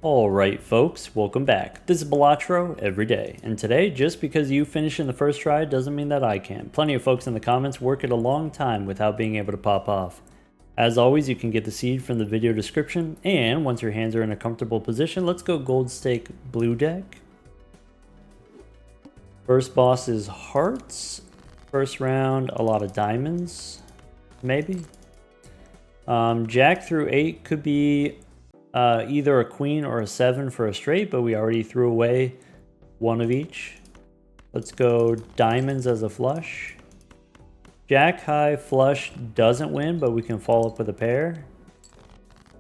Alright folks, welcome back. This is Balatro every day, and today, just because you finish in the first try doesn't mean that I can. Plenty of folks in the comments work it a long time without being able to pop off. As always, you can get the seed from the video description, and once your hands are in a comfortable position, let's go gold stake blue deck. First boss is hearts. First round, a lot of diamonds, maybe. Jack through 8 could be either a queen or a 7 for a straight, but we already threw away one of each. Let's go diamonds as a flush. Jack high flush doesn't win, but we can follow up with a pair.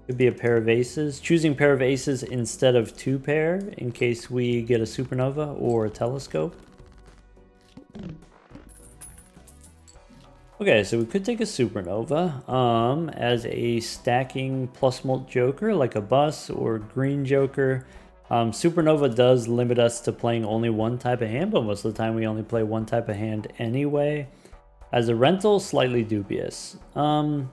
Could be a pair of aces. Choosing pair of aces instead of 2 pair in case we get a supernova or a telescope. Okay, so we could take a supernova as a stacking plus mult joker, like a bus or green joker. Supernova does limit us to playing only one type of hand, but most of the time we only play one type of hand anyway. As a rental, slightly dubious. I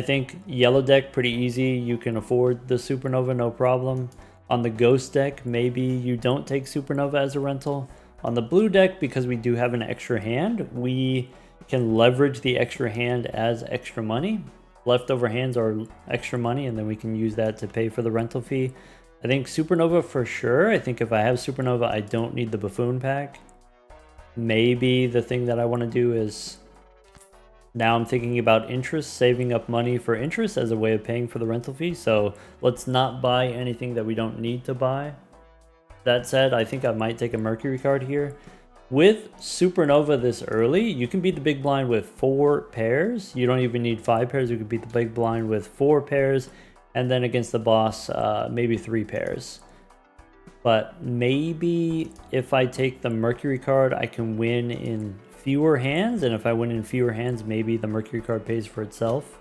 think yellow deck, pretty easy. You can afford the supernova, no problem. On the ghost deck, maybe you don't take supernova as a rental. On the blue deck, because we do have an extra hand, we can leverage the extra hand as extra money. Leftover hands are extra money, and then we can use that to pay for the rental fee. I think supernova for sure. I think if I have supernova, I don't need the buffoon pack. Maybe the thing that I want to do is, now I'm thinking about interest, saving up money for interest as a way of paying for the rental fee. So let's not buy anything that we don't need to buy. That said, I think I might take a Mercury card here. With supernova this early, you can beat the big blind with 4 pairs. You don't even need 5 pairs. You can beat the big blind with 4 pairs, and then against the boss, maybe 3 pairs. But maybe if I take the Mercury card, I can win in fewer hands, and if I win in fewer hands, maybe the Mercury card pays for itself.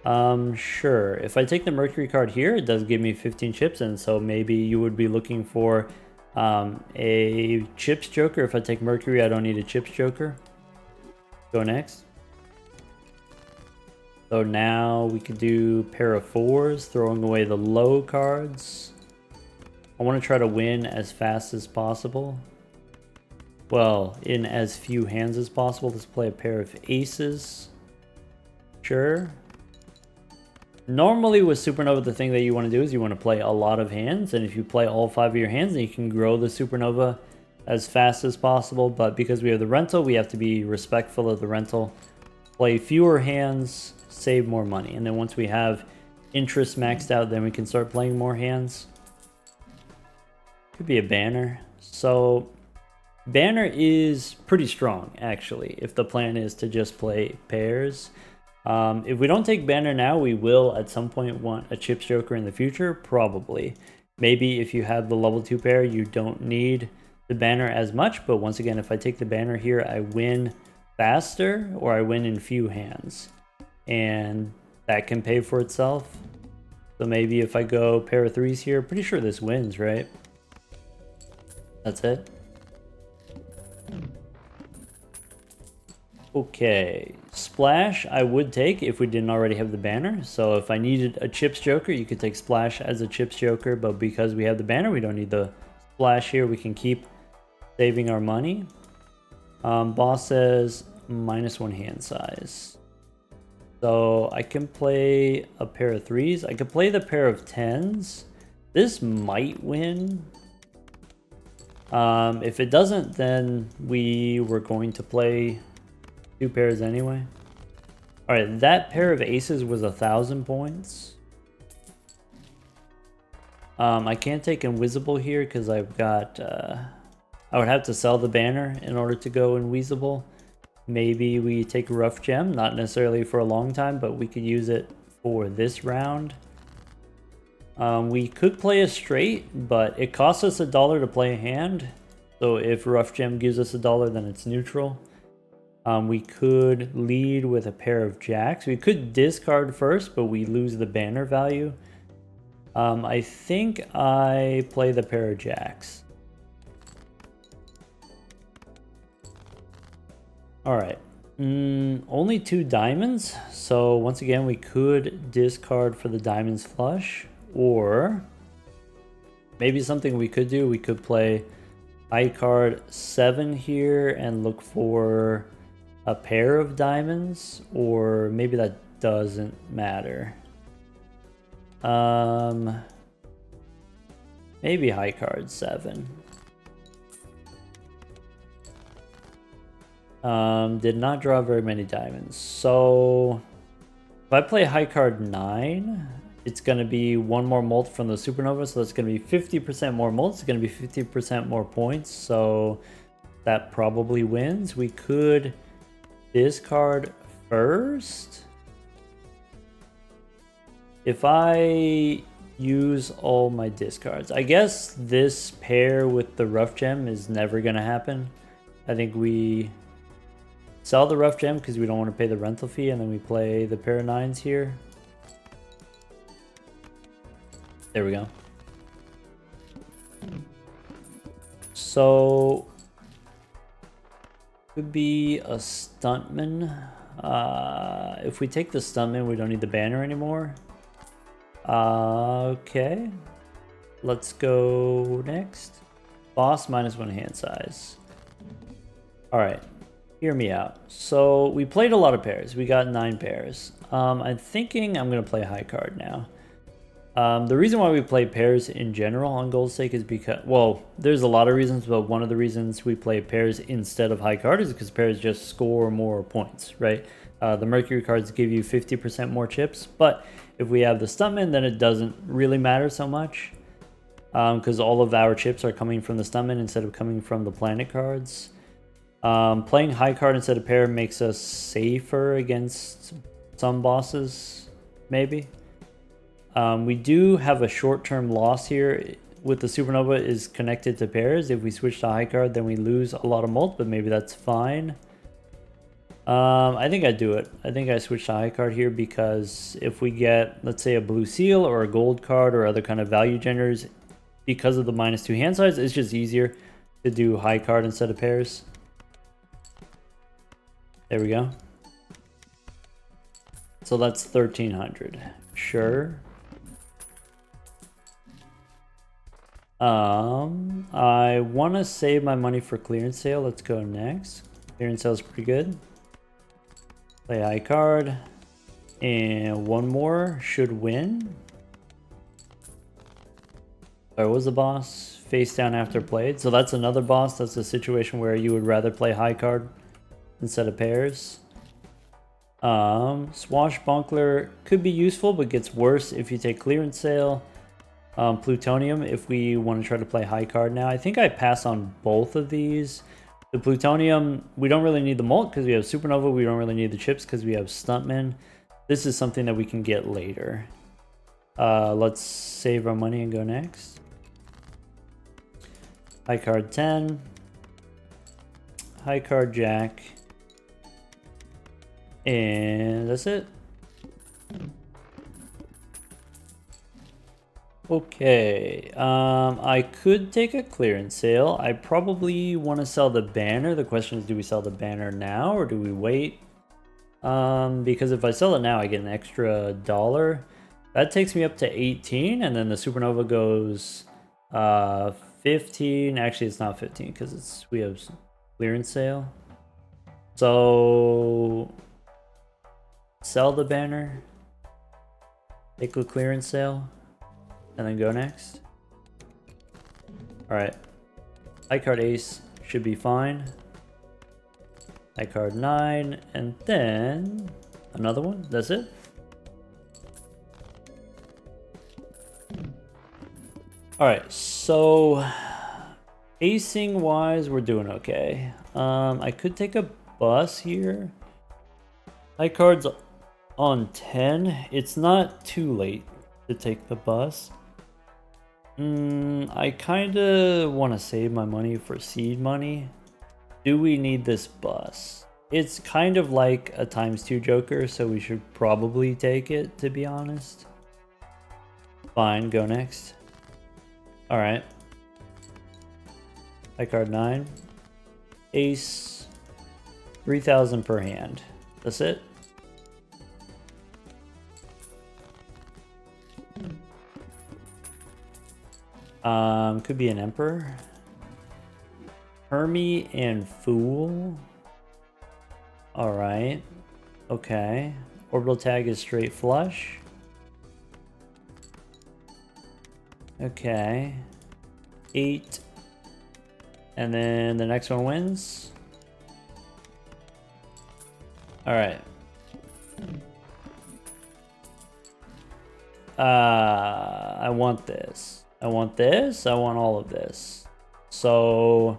Sure. If I take the Mercury card here, it does give me 15 chips, and so maybe you would be looking for a chips joker. If I take Mercury, I don't need a chips joker. Go next. So now we could do pair of 4s, throwing away the low cards. I want to try to win as fast as possible. Well, in as few hands as possible. Let's play a pair of aces. Sure. Normally with supernova, the thing that you want to do is you want to play a lot of hands, and if you play all 5 of your hands, then you can grow the supernova as fast as possible. But because we have the rental, we have to be respectful of the rental. Play fewer hands, save more money, and then once we have interest maxed out, then we can start playing more hands. Could be a banner. So banner is pretty strong actually if the plan is to just play pairs. If we don't take banner now, we will at some point want a chips joker in the future, probably. Maybe if you have the level 2 pair, you don't need the banner as much, but once again, if I take the banner here, I win faster or I win in few hands, and that can pay for itself. So maybe if I go pair of 3s here, pretty sure this wins, right? That's it. Okay, splash I would take if we didn't already have the banner. So if I needed a chips joker, you could take splash as a chips joker, but because we have the banner, we don't need the splash here. We can keep saving our money. Boss says -1 hand size. So I can play a pair of 3s. I could play the pair of 10s. This might win. If it doesn't, then we were going to play 2 pairs anyway. Alright, that pair of aces was 1,000 points. I can't take invisible here because I've got... I would have to sell the banner in order to go invisible. Maybe we take rough gem, not necessarily for a long time, but we could use it for this round. We could play a straight, but it costs us $1 to play a hand. So if rough gem gives us $1, then it's neutral. We could lead with a pair of jacks. We could discard first, but we lose the banner value. I think I play the pair of jacks. Alright. Only 2 diamonds. So once again, we could discard for the diamonds flush. Or maybe something we could do, we could play high card 7 here and look for a pair of diamonds, or maybe that doesn't matter. Maybe high card 7. Did not draw very many diamonds. So if I play high card 9, it's going to be one more molt from the supernova, so that's going to be 50% more molt. It's going to be 50% more points, so that probably wins. We could discard first. If I use all my discards, I guess this pair with the rough gem is never going to happen. I think we sell the rough gem because we don't want to pay the rental fee, and then we play the pair of 9s here. There we go. So could be a stuntman. If we take the stuntman, we don't need the banner anymore. Okay. Let's go next. Boss -1 hand size. Alright. Hear me out. So we played a lot of pairs. We got 9 pairs. I'm thinking I'm going to play high card now. The reason why we play pairs in general on Gold Stake is because, well, there's a lot of reasons, but one of the reasons we play pairs instead of high card is because pairs just score more points, right? The Mercury cards give you 50% more chips, but if we have the stuntman, then it doesn't really matter so much because all of our chips are coming from the stuntman instead of coming from the planet cards. Playing high card instead of pair makes us safer against some bosses, maybe. We do have a short-term loss here with the supernova is connected to pairs. If we switch to high card, then we lose a lot of molt, but maybe that's fine. I think I do it. I think I switch to high card here because if we get, let's say, a blue seal or a gold card or other kind of value generators, because of the -2 hand size, it's just easier to do high card instead of pairs. There we go. So that's 1,300. Sure. I want to save my money for clearance sale. Let's go next. Clearance sale is pretty good. Play high card. And one more should win. There was the boss. Face down after played. So that's another boss. That's a situation where you would rather play high card instead of pairs. Swashbuckler could be useful, but gets worse if you take clearance sale. Plutonium, if we want to try to play high card now. I think I pass on both of these. The Plutonium, we don't really need the molt because we have Supernova. We don't really need the chips because we have Stuntman. This is something that we can get later. Let's save our money and go next. High card 10. High card Jack. And that's it. Okay, I could take a clearance sale. I probably want to sell the banner. The question is, do we sell the banner now or do we wait? Because if I sell it now, I get an extra $1. That takes me up to 18, and then the Supernova goes 15. Actually, it's not 15 because we have clearance sale. So sell the banner, take a clearance sale, and then go next. Alright. High card ace should be fine. High card 9, and then another one. That's it. Alright, so acing wise, we're doing okay. I could take a bus here. High cards on 10. It's not too late to take the bus. I kind of want to save my money for seed money. Do we need this bus? It's kind of like a ×2 joker, so we should probably take it, to be honest. Fine, go next. Alright. High card 9. Ace. 3,000 per hand. That's it. Could be an Emperor. Hermie and Fool. Alright. Okay. Orbital tag is straight flush. Okay. 8. And then the next one wins. Alright. I want this. I want this. I want all of this. So,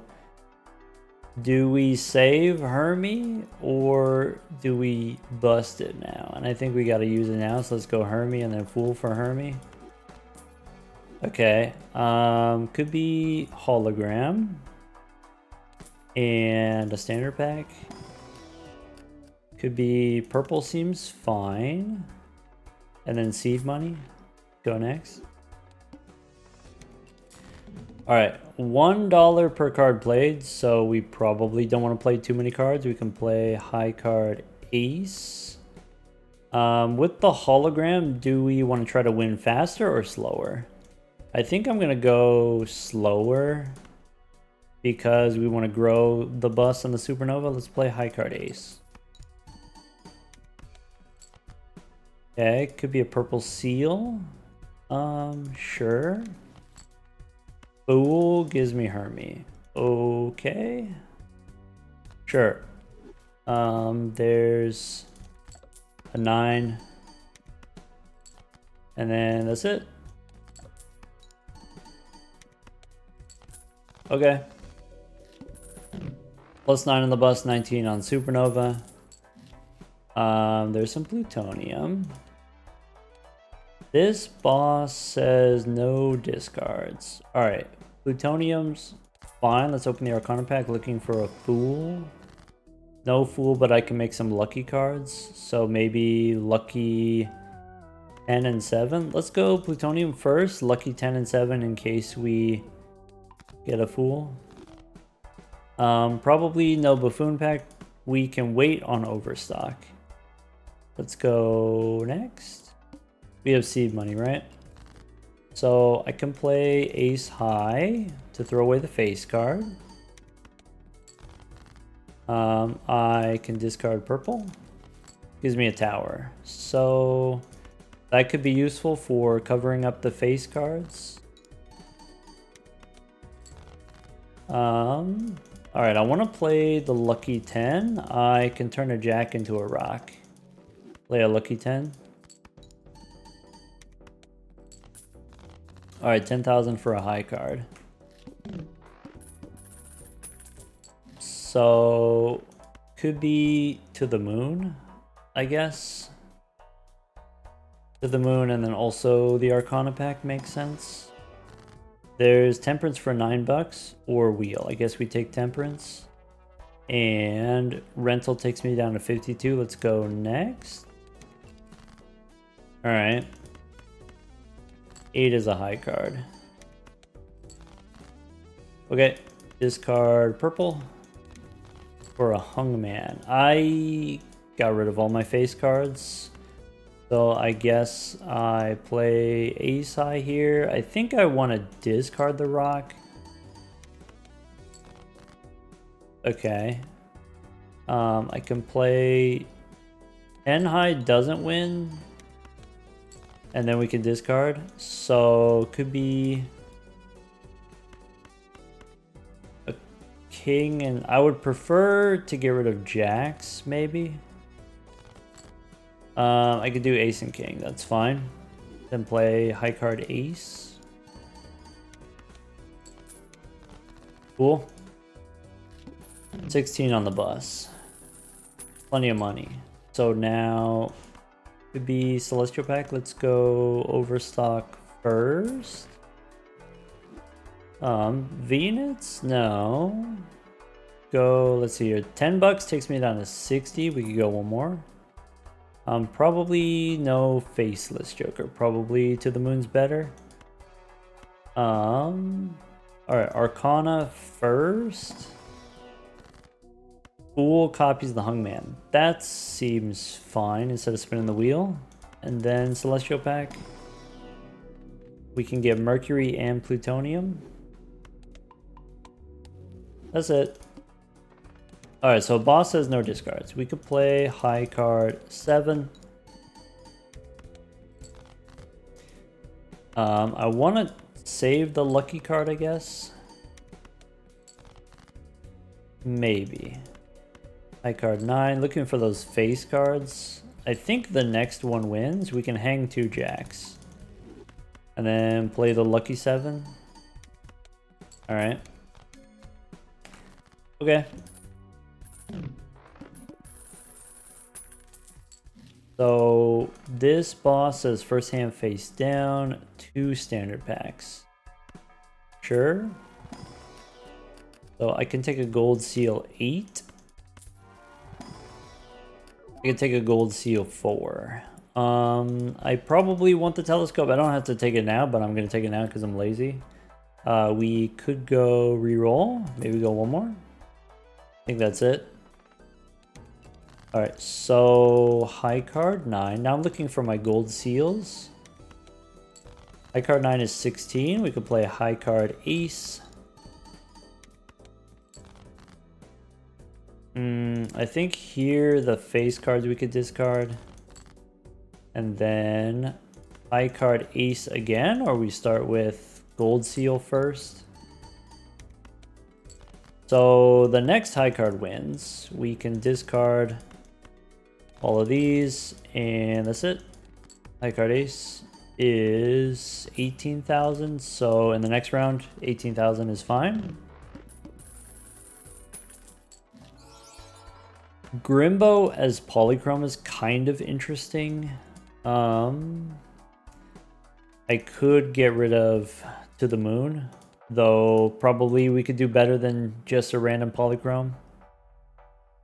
do we save Hermie or do we bust it now? And I think we got to use it now. So let's go Hermie and then Fool for Hermie. Okay. Could be hologram and a standard pack. Could be purple, seems fine. And then seed money. Go next. Alright, $1 per card played, so we probably don't want to play too many cards. We can play high card ace. With the hologram, do we want to try to win faster or slower? I think I'm going to go slower because we want to grow the bus on the supernova. Let's play high card ace. Okay, could be a purple seal. Sure. Fool gives me Hermie. Okay. Sure. There's a 9. And then that's it. Okay. +9 on the bus, 19 on supernova. There's some plutonium. This boss says no discards. Alright, plutonium's fine. Let's open the Arcana pack looking for a Fool. No Fool, but I can make some lucky cards. So maybe lucky 10 and 7. Let's go plutonium first. Lucky 10 and 7 in case we get a Fool. Probably no buffoon pack. We can wait on overstock. Let's go next. We have seed money, right? So I can play ace high to throw away the face card. I can discard purple. Gives me a tower. So that could be useful for covering up the face cards. Alright, I want to play the lucky 10. I can turn a jack into a rock. Play a lucky 10. Alright, 10,000 for a high card. So, could be to the moon, I guess. To the moon, and then also the Arcana pack makes sense. There's Temperance for $9 or Wheel. I guess we take Temperance. And Rental takes me down to 52. Let's go next. Alright. 8 is a high card. Okay, discard purple for a hungman. I got rid of all my face cards, so I guess I play ace high here. I think I want to discard the rock. Okay. I can play 10 high doesn't win. And then we can discard. So could be a king, and I would prefer to get rid of jacks, maybe. I could do ace and king, that's fine. Then play high card ace. Cool. 16 on the bus. Plenty of money. So now could be Celestial Pack. Let's go Overstock first. Venus? No. Go, let's see here. $10 takes me down to 60. We could go one more. Probably no Faceless Joker. Probably To the Moon's better. Alright, Arcana first. Fool copies the Hungman. That seems fine instead of spinning the wheel. And then Celestial Pack. We can get mercury and plutonium. That's it. Alright, so boss has no discards. We could play high card 7. I want to save the lucky card, I guess. Maybe. High card 9. Looking for those face cards. I think the next one wins. We can hang 2 jacks. And then play the lucky 7. Alright. Okay. So this boss says first hand face down, 2 standard packs. Sure. So I can take a gold seal 8. I can take a gold seal 4. I probably want the telescope. I don't have to take it now, but I'm gonna take it now because I'm lazy. We could go reroll. Maybe go one more. I think that's it. Alright, so high card 9. Now I'm looking for my gold seals. High card 9 is 16. We could play a high card ace. I think here the face cards we could discard. And then high card ace again, or we start with gold seal first. So the next high card wins. We can discard all of these, and that's it. High card ace is 18,000, so in the next round, 18,000 is fine. Grimbo as polychrome is kind of interesting. I could get rid of To the Moon, though probably we could do better than just a random polychrome.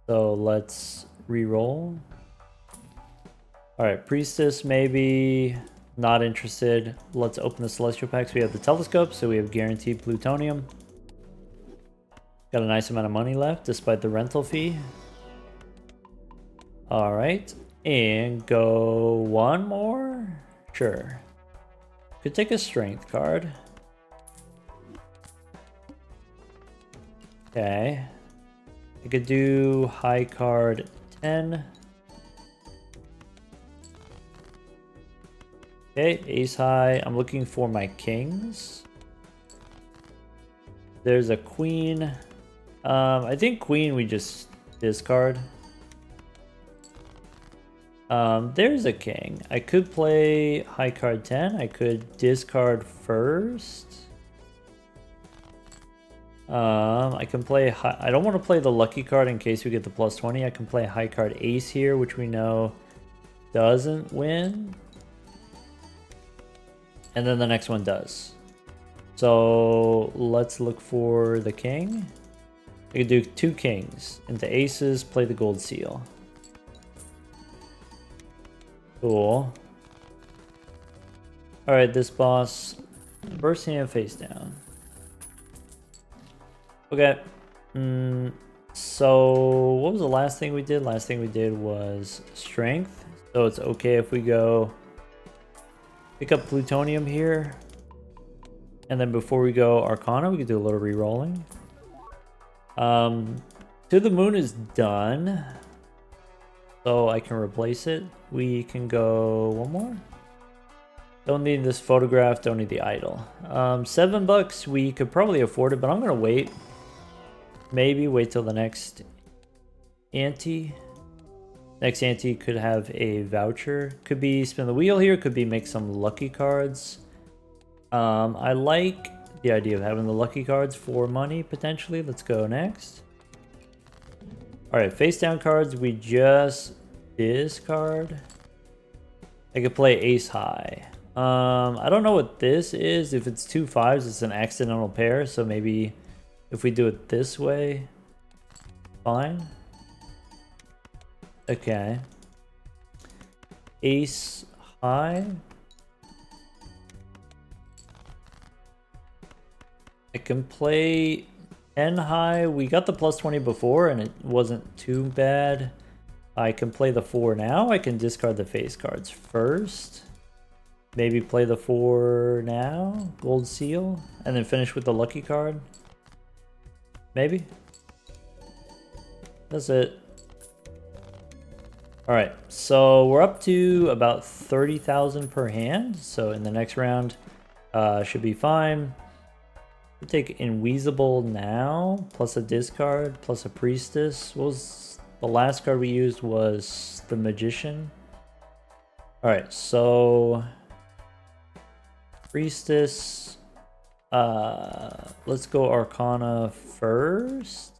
So let's re-roll. Alright, Priestess maybe. Not interested. Let's open the Celestial packs. We have the telescope, so we have guaranteed plutonium. Got a nice amount of money left, despite the rental fee. Alright, and go one more? Sure. Could take a strength card. Okay. I could do high card 10. Okay, ace high. I'm looking for my kings. There's a queen. I think queen we just discard. There's a king. I could play high card 10. I could discard first. I can play high. I don't want to play the lucky card in case we get the plus 20. I can play high card ace here, which we know doesn't win. And then the next one does. So let's look for the king. I could do 2 kings into aces, play the gold seal. Cool. Alright, this boss, first hand face down. Okay. So what was the last thing we did? Last thing we did was strength. So it's okay if we go pick up plutonium here. And then before we go Arcana, we could do a little re-rolling. To the Moon is done. So I can replace it. We can go one more. Don't need this photograph, don't need the idol. $7, we could probably afford it, but I'm gonna wait. Maybe wait till the next ante. Next ante could have a voucher. Could be spin the wheel here, could be make some lucky cards. I like the idea of having the lucky cards for money, potentially. Let's go next. Alright, face down cards, we just discard. I could play ace high. I don't know what this is. If it's 2 5s, it's an accidental pair, so maybe if we do it this way, fine. Okay. Ace high. I can play 10 high. We got the plus 20 before and it wasn't too bad. I can play the 4 now. I can discard the face cards first. Maybe play the 4 now, gold seal, and then finish with the lucky card. Maybe. That's it. Alright, so we're up to about 30,000 per hand. So in the next round, should be fine. We'll take Invisible now, plus a discard, plus a Priestess. What was the last card we used was the Magician. Alright, so Priestess. Let's go Arcana first.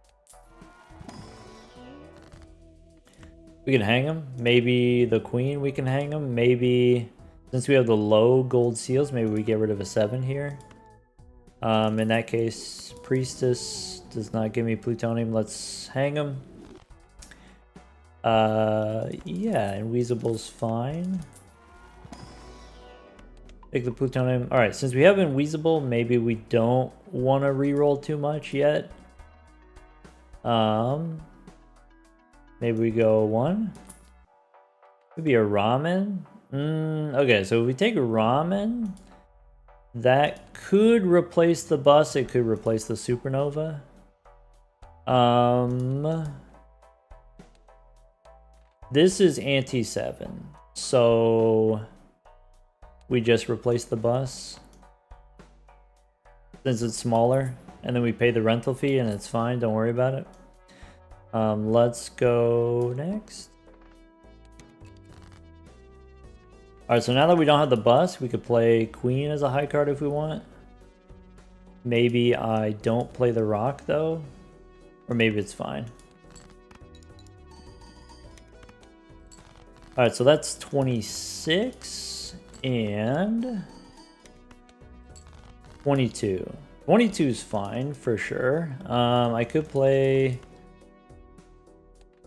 We can hang him. Maybe the Queen we can hang him. Maybe, since we have the low gold seals, maybe we get rid of a 7 here. In that case, Priestess does not give me plutonium. Let's hang him. Yeah, Invisible's fine. Take the plutonium. Alright, since we have Invisible, maybe we don't want to reroll too much yet. Maybe we go 1. Could be a Ramen. Okay, so if we take Ramen, that could replace the bus. It could replace the Supernova. This is anti-7, so we just replace the bus since it's smaller, and then we pay the rental fee and it's fine. Don't worry about it. Let's go next. Alright, so now that we don't have the bus, we could play Queen as a high card if we want. Maybe I don't play the rock though, or maybe it's fine. Alright, so that's 26 and 22. 22 is fine for sure. I could play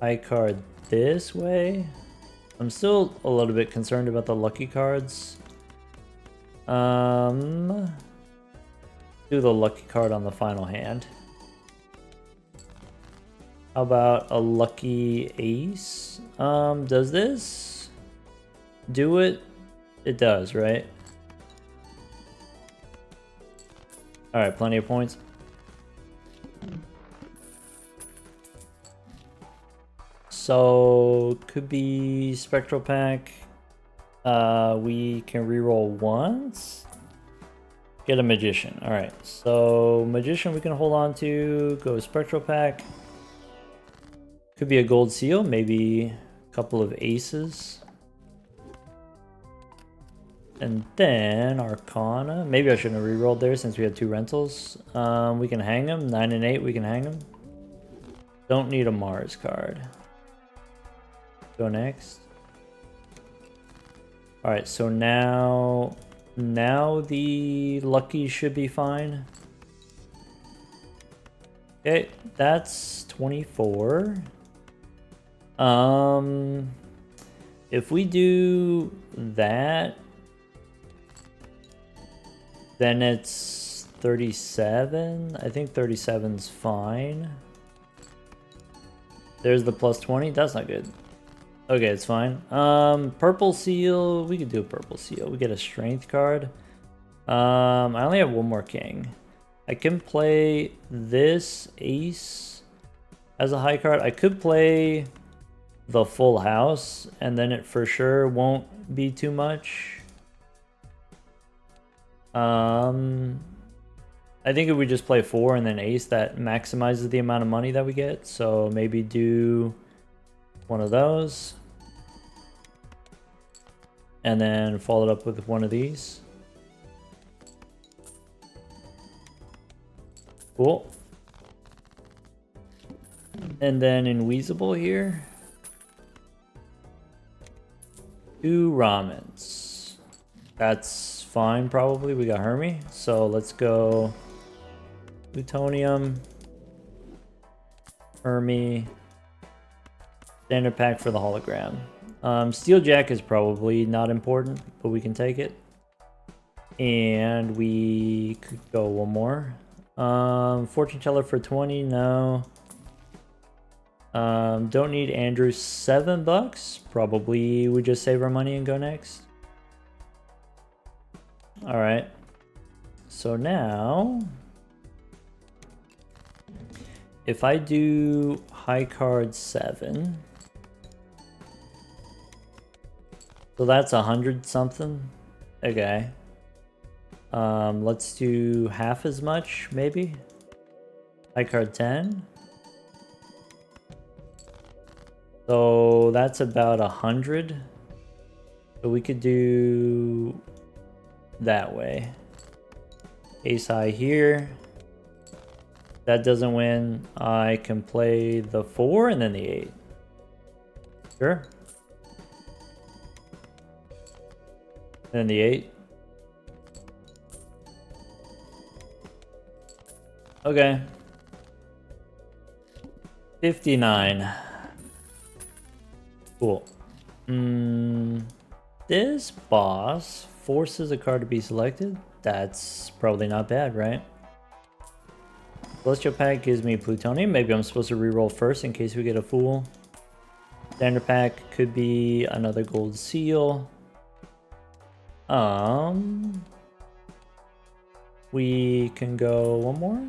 high card this way. I'm still a little bit concerned about the lucky cards. Do the lucky card on the final hand. How about a lucky ace? Does this do it? It does, right? Alright, plenty of points. So, could be Spectral Pack. We can reroll once. Get a Magician. Alright, so Magician we can hold on to. Go Spectral Pack. Could be a gold seal, maybe a couple of aces. And then Arcana. Maybe I shouldn't have rerolled there since we had 2 rentals. We can hang them. 9 and 8, we can hang them. Don't need a Mars card. Go next. Alright, so now the lucky should be fine. Okay, that's 24. If we do that, then it's 37. I think 37's fine. There's the plus 20. That's not good. Okay, it's fine. Purple seal. We could do a purple seal. We get a strength card. I only have 1 more king. I can play this ace as a high card. I could play the full house, and then it for sure won't be too much. I think if we just play 4 and then ace, that maximizes the amount of money that we get. So maybe do one of those. And then follow it up with one of these. Cool. And then Invisible here. 2 ramens. That's fine probably. We got Hermie. So let's go Plutonium. Hermie. Standard pack for the hologram. Steel Jack is probably not important, but we can take it. And we could go 1 more. Fortune Teller for 20, no. Don't need Andrew, $7. Probably we just save our money and go next. All right. So now, if I do high card 7, so that's 100 something. Okay. Let's do half as much, maybe. High card 10. So that's about 100. So we could do that way. Ace high here. That doesn't win. I can play the 4 and then the 8. Sure. And then the 8. Okay. 59. Cool. This boss forces a card to be selected. That's probably not bad, right? Celestial pack gives me plutonium. Maybe I'm supposed to reroll first in case we get a fool. Standard pack could be another gold seal. We can go one more.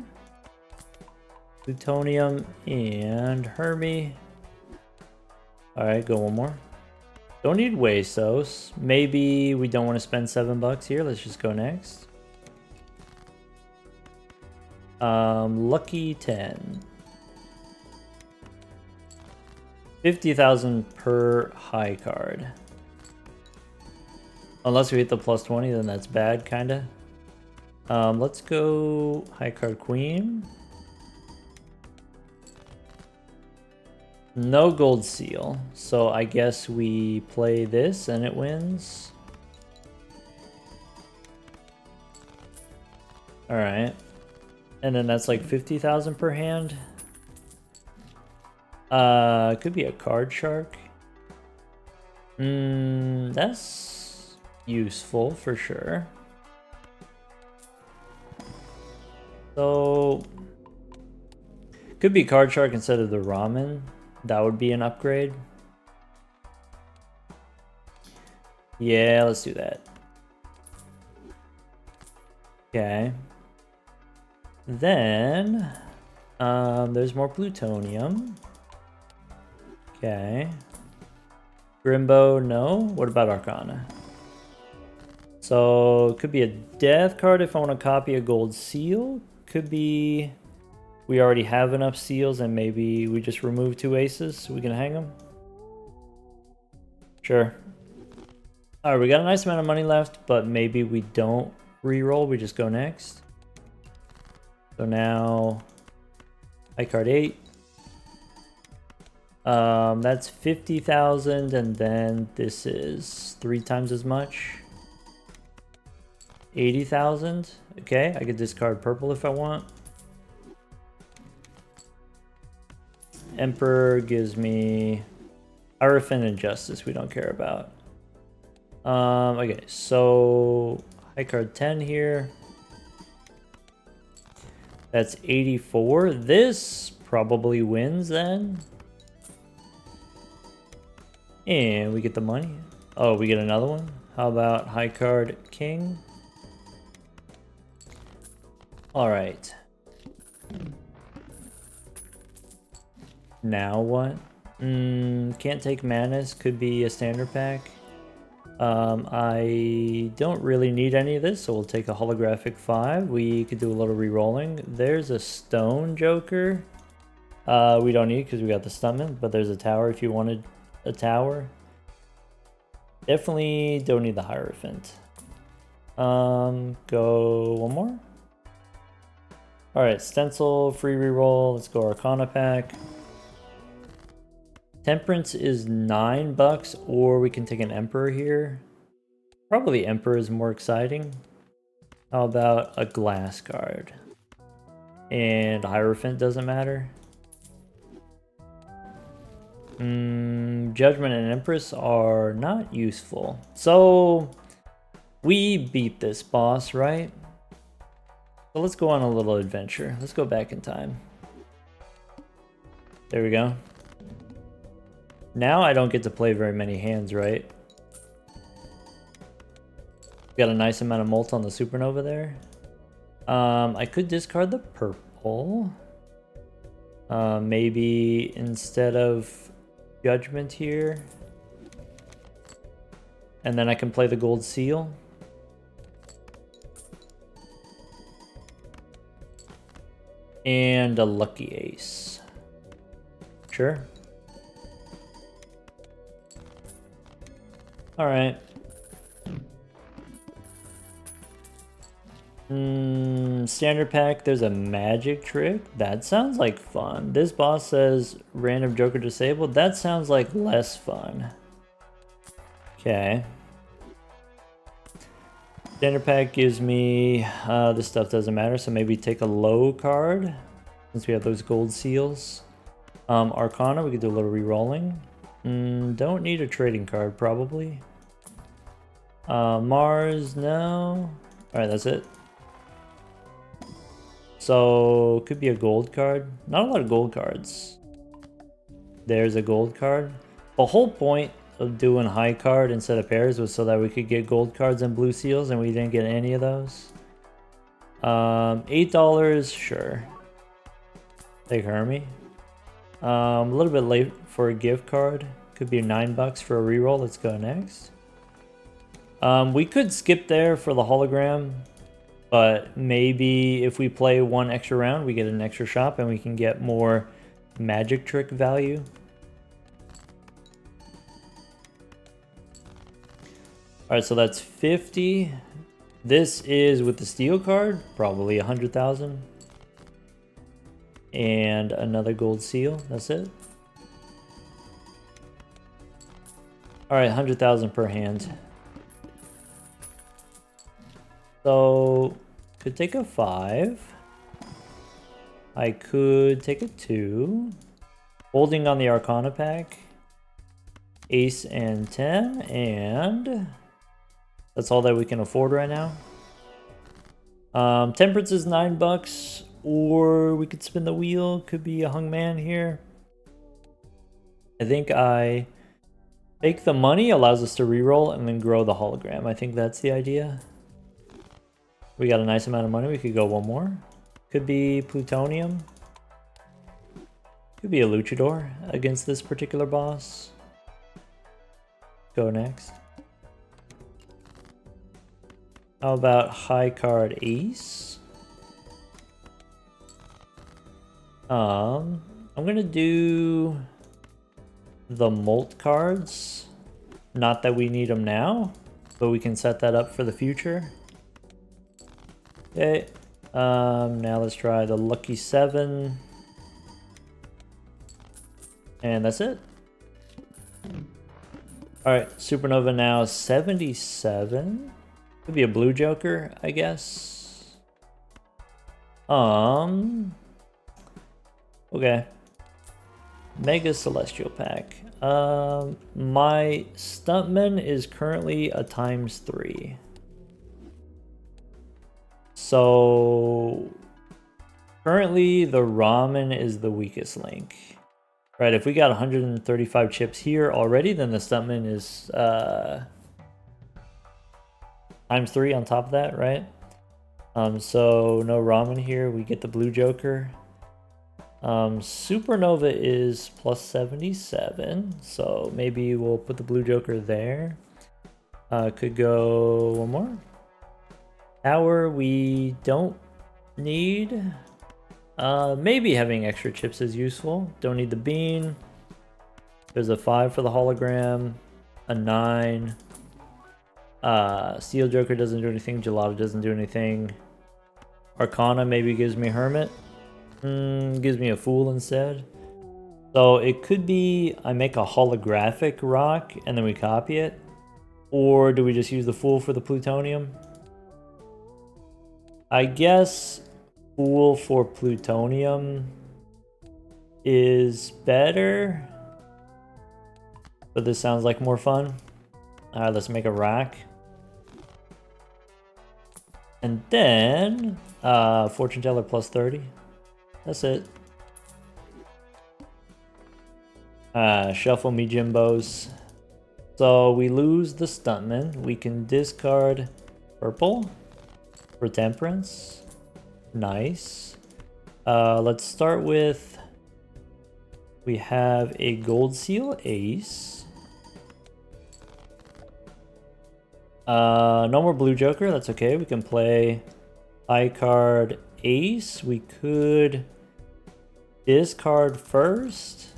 Plutonium and Hermie. Alright, go one more. Don't need Huesos. Maybe we don't want to spend $7 here. Let's just go next. Lucky 10. 50,000 per high card. Unless we hit the plus 20, then that's bad, kinda. Let's go high card queen. No gold seal, so I guess we play this and it wins. Alright. And then that's like 50,000 per hand. Could be a card shark. That's useful for sure. So could be card shark instead of the ramen. That would be an upgrade. Yeah, let's do that. Okay. Then there's more plutonium. Okay. Grimbo, no. What about Arcana? So it could be a death card if I want to copy a gold seal. Could be we already have enough seals and maybe we just remove 2 aces so we can hang them. Sure. Alright, we got a nice amount of money left, but maybe we don't re-roll, we just go next. So now high card 8. That's 50,000 and then this is 3 times as much. 80,000. Okay, I could discard purple if I want. Emperor gives me Hierophant and Justice we don't care about. Okay, so high card 10 here. That's 84. This probably wins then. And we get the money. Oh, we get another one. How about high card king? All right. Now what? Can't take manas. Could be a standard pack. I don't really need any of this, so we'll take a holographic 5. We could do a little re-rolling. There's a stone joker. We don't need because we got the stomach, but there's a tower if you wanted a tower. Definitely don't need the Hierophant. Go one more. Alright, stencil, free reroll. Let's go Arcana pack. Temperance is $9, or we can take an Emperor here. Probably Emperor is more exciting. How about a glass card? And Hierophant doesn't matter. Judgment and Empress are not useful. So we beat this boss, right? So let's go on a little adventure. Let's go back in time. There we go. Now I don't get to play very many hands, right? Got a nice amount of molt on the supernova there. I could discard the purple. Maybe instead of judgment here. And then I can play the gold seal. And a lucky ace. Sure. Alright. Standard pack, there's a magic trick. That sounds like fun. This boss says random joker disabled. That sounds like less fun. Okay. Standard pack gives me, this stuff doesn't matter, so maybe take a low card, since we have those gold seals. Arcana, we could do a little re-rolling. Don't need a trading card, probably. Mars, no. Alright, that's it. So, could be a gold card. Not a lot of gold cards. There's a gold card. The whole point of doing high card instead of pairs was so that we could get gold cards and blue seals, and we didn't get any of those. $8, sure. Take Hermie. A little bit late for a gift card. Could be $9 for a reroll. Let's go next. We could skip there for the hologram, but maybe if we play one extra round, we get an extra shop and we can get more magic trick value. Alright, so that's 50. This is with the steel card, probably 100,000. And another gold seal, that's it. Alright, 100,000 per hand. So, could take a 5. I could take a 2. Holding on the Arcana pack. Ace and 10, and that's all that we can afford right now. Temperance is $9, or we could spin the wheel. Could be a hung man here. I think I take the money, allows us to reroll, and then grow the hologram. I think that's the idea. We got a nice amount of money. We could go one more. Could be plutonium. Could be a luchador against this particular boss. Go next. How about high card ace? I'm gonna do the molt cards. Not that we need them now, but we can set that up for the future. Okay. Now let's try the lucky 7. And that's it. Alright, supernova now 77. Could be a blue joker, I guess. Okay. Mega Celestial pack. My stuntman is currently a ×3. So currently the ramen is the weakest link. Right, if we got 135 chips here already, then the stuntman is ×3 on top of that, right? So no ramen here. We get the blue joker. Supernova is +77, so maybe we'll put the blue joker there. Could go one more. Tower we don't need. Maybe having extra chips is useful. Don't need the bean. There's a 5 for the hologram. A 9. Steel Joker doesn't do anything. Gelato doesn't do anything. Arcana maybe gives me Hermit. Gives me a Fool instead. So it could be I make a holographic rock and then we copy it. Or do we just use the Fool for the plutonium? I guess Fool for plutonium is better. But this sounds like more fun. Alright, let's make a rack. And then, Fortune Teller +30. That's it. Shuffle me Jimbos. So we lose the stuntman. We can discard Purple for temperance. Nice. Let's start with, we have a gold seal ace. No more blue joker, that's okay. We can play high card ace. We could discard first.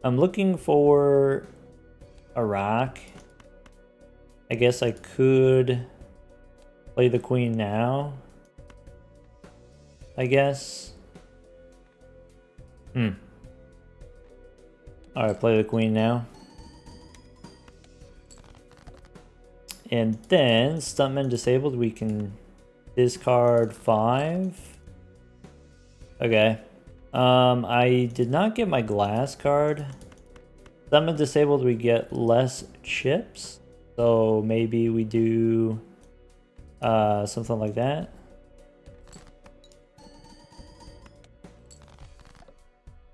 I'm looking for a rock. I guess I could play the queen now, I guess. Alright, play the queen now. And then, stuntman disabled, we can discard 5. Okay. I did not get my glass card. Stuntman disabled, we get less chips. So maybe we do something like that.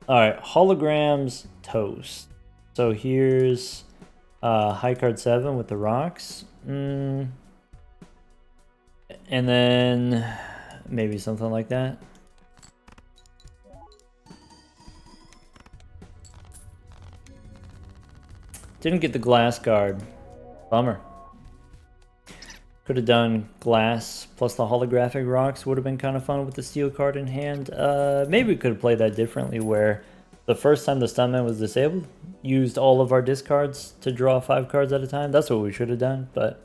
Alright, holograms toast. So here's high card 7 with the rocks. And then maybe something like that. Didn't get the glass card. Bummer. Could have done glass plus the holographic rocks. Would have been kind of fun with the steel card in hand. Maybe we could have played that differently, where the first time the stuntman was disabled, used all of our discards to draw 5 cards at a time. That's what we should have done, but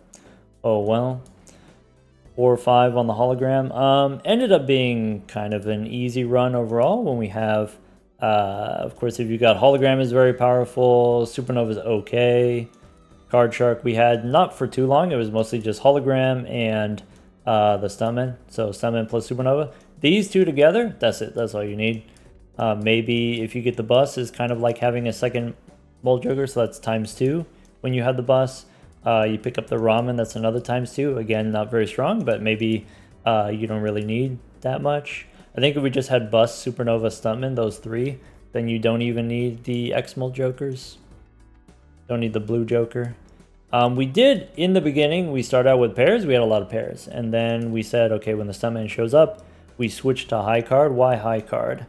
oh well. 4 or 5 on the hologram. Ended up being kind of an easy run overall when we have, of course, if you got hologram is very powerful, supernova is okay. Card shark we had not for too long. It was mostly just hologram and the stuntman. So stuntman plus supernova. These two together, that's it. That's all you need. Maybe if you get the bus, is kind of like having a second Bolt Joker, so that's ×2 when you have the bus. You pick up the ramen, that's another ×2. Again, not very strong, but maybe you don't really need that much. I think if we just had bus, supernova, stuntman, those 3, then you don't even need the X-Molt Jokers. Don't need the blue joker. We did, in the beginning, we started out with pairs. We had a lot of pairs. And then we said, okay, when the stuntman shows up, we switch to high card. Why high card?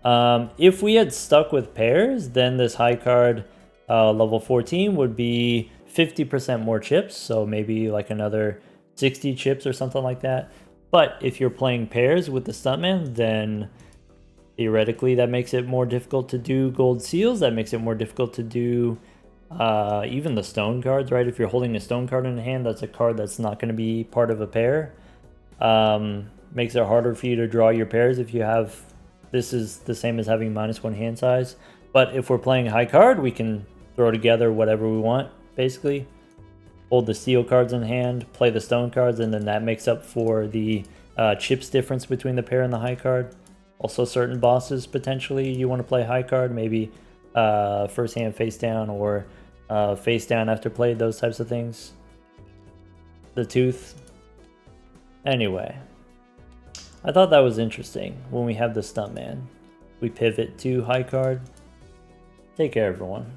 If we had stuck with pairs, then this high card level 14 would be 50% more chips. So maybe like another 60 chips or something like that. But if you're playing pairs with the stuntman, then theoretically that makes it more difficult to do gold seals. That makes it more difficult to do even the stone cards, right? If you're holding a stone card in the hand, that's a card that's not going to be part of a pair. Makes it harder for you to draw your pairs if you have, this is the same as having -1 hand size. But if we're playing high card, we can throw together whatever we want, basically. Hold the steel cards in hand, play the stone cards, and then that makes up for the chips difference between the pair and the high card. Also, certain bosses, potentially, you want to play high card, maybe first hand face down, or face down after play, those types of things. The tooth. Anyway, I thought that was interesting. When we have the stuntman, we pivot to high card. Take care, everyone.